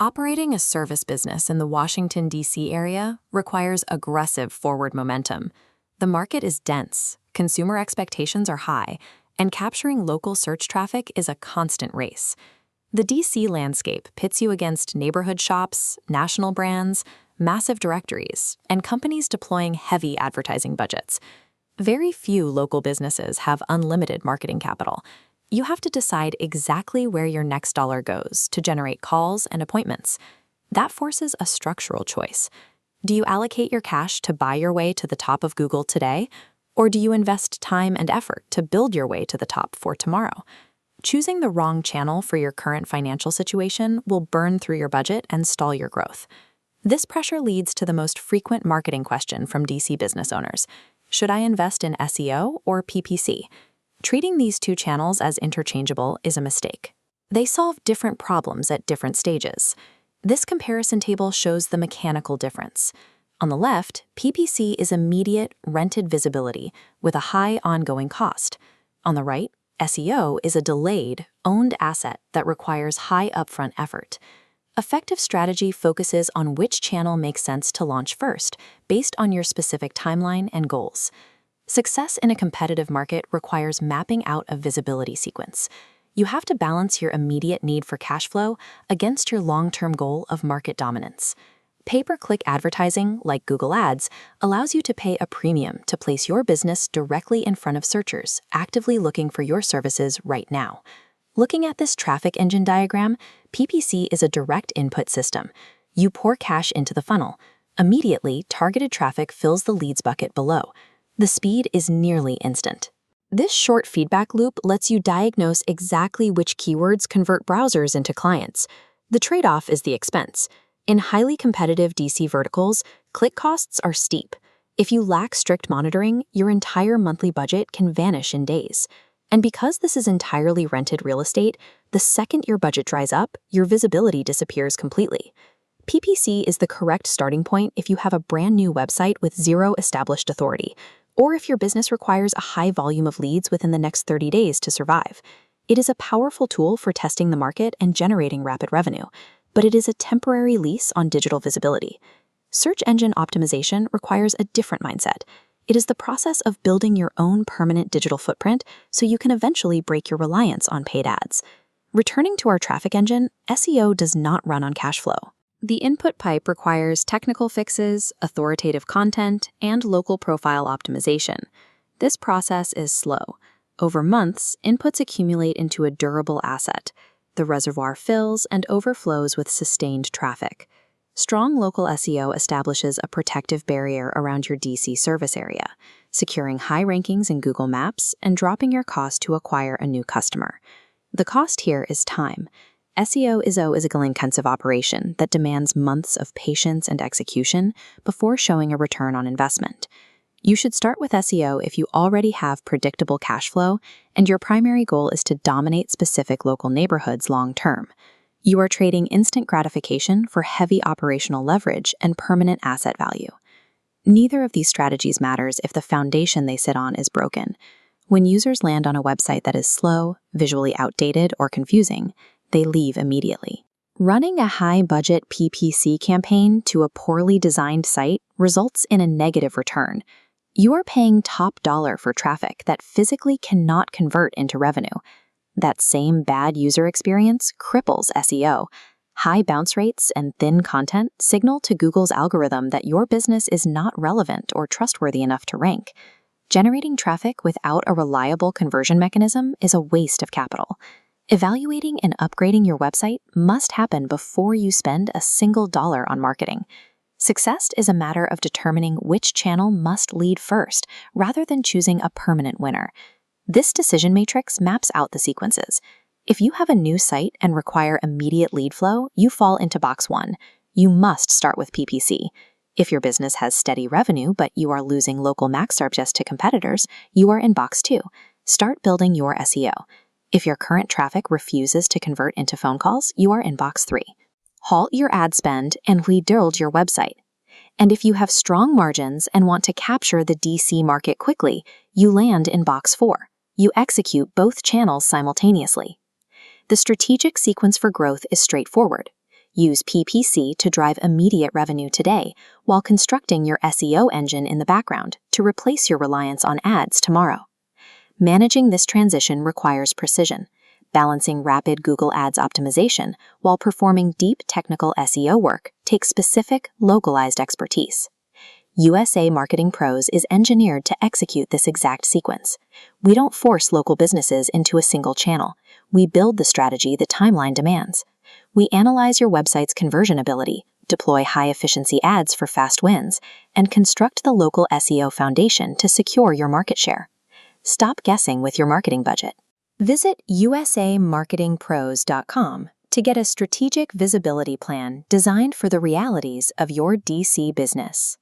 Operating a service business in the Washington, D.C. area requires aggressive forward momentum. The market is dense, consumer expectations are high, and capturing local search traffic is a constant race. The D.C. landscape pits you against neighborhood shops, national brands, massive directories, and companies deploying heavy advertising budgets. Very few local businesses have unlimited marketing capital. You have to decide exactly where your next dollar goes to generate calls and appointments. That forces a structural choice. Do you allocate your cash to buy your way to the top of Google today, or do you invest time and effort to build your way to the top for tomorrow? Choosing the wrong channel for your current financial situation will burn through your budget and stall your growth. This pressure leads to the most frequent marketing question from DC business owners. Should I invest in SEO or PPC? Treating these two channels as interchangeable is a mistake. They solve different problems at different stages. This comparison table shows the mechanical difference. On the left, PPC is immediate, rented visibility with a high ongoing cost. On the right, SEO is a delayed, owned asset that requires high upfront effort. Effective strategy focuses on which channel makes sense to launch first, based on your specific timeline and goals. Success in a competitive market requires mapping out a visibility sequence. You have to balance your immediate need for cash flow against your long-term goal of market dominance. Pay-per-click advertising, like Google Ads, allows you to pay a premium to place your business directly in front of searchers actively looking for your services right now. Looking at this traffic engine diagram, PPC is a direct input system. You pour cash into the funnel. Immediately, targeted traffic fills the leads bucket below. The speed is nearly instant. This short feedback loop lets you diagnose exactly which keywords convert browsers into clients. The trade-off is the expense. In highly competitive DC verticals, click costs are steep. If you lack strict monitoring, your entire monthly budget can vanish in days. And because this is entirely rented real estate, the second your budget dries up, your visibility disappears completely. PPC is the correct starting point if you have a brand new website with zero established authority, or if your business requires a high volume of leads within the next 30 days to survive. It is a powerful tool for testing the market and generating rapid revenue, but it is a temporary lease on digital visibility. Search engine optimization requires a different mindset. It is the process of building your own permanent digital footprint so you can eventually break your reliance on paid ads. Returning to our traffic engine, SEO does not run on cash flow. The input pipe requires technical fixes, authoritative content, and local profile optimization. This process is slow. Over months, inputs accumulate into a durable asset. The reservoir fills and overflows with sustained traffic. Strong local SEO establishes a protective barrier around your DC service area, securing high rankings in Google Maps and dropping your cost to acquire a new customer. The cost here is time. SEO is a intensive operation that demands months of patience and execution before showing a return on investment. You should start with SEO if you already have predictable cash flow and your primary goal is to dominate specific local neighborhoods long-term. You are trading instant gratification for heavy operational leverage and permanent asset value. Neither of these strategies matters if the foundation they sit on is broken. When users land on a website that is slow, visually outdated, or confusing, they leave immediately. Running a high-budget PPC campaign to a poorly designed site results in a negative return. You are paying top dollar for traffic that physically cannot convert into revenue. That same bad user experience cripples SEO. High bounce rates and thin content signal to Google's algorithm that your business is not relevant or trustworthy enough to rank. Generating traffic without a reliable conversion mechanism is a waste of capital. Evaluating and upgrading your website must happen before you spend a single dollar on marketing. Success is a matter of determining which channel must lead first, rather than choosing a permanent winner. This decision matrix maps out the sequences. If you have a new site and require immediate lead flow, you fall into box 1. You must start with PPC. If your business has steady revenue, but you are losing local max just to competitors, you are in box 2. Start building your SEO. If your current traffic refuses to convert into phone calls, you are in box 3. Halt your ad spend and rebuild your website. And if you have strong margins and want to capture the DC market quickly, you land in box 4. You execute both channels simultaneously. The strategic sequence for growth is straightforward. Use PPC to drive immediate revenue today while constructing your SEO engine in the background to replace your reliance on ads tomorrow. Managing this transition requires precision, balancing rapid Google Ads optimization while performing deep technical SEO work takes specific, localized expertise. USA Marketing Pros is engineered to execute this exact sequence. We don't force local businesses into a single channel. We build the strategy the timeline demands. We analyze your website's conversion ability, deploy high-efficiency ads for fast wins, and construct the local SEO foundation to secure your market share. Stop guessing with your marketing budget. Visit usamarketingpros.com to get a strategic visibility plan designed for the realities of your DC business.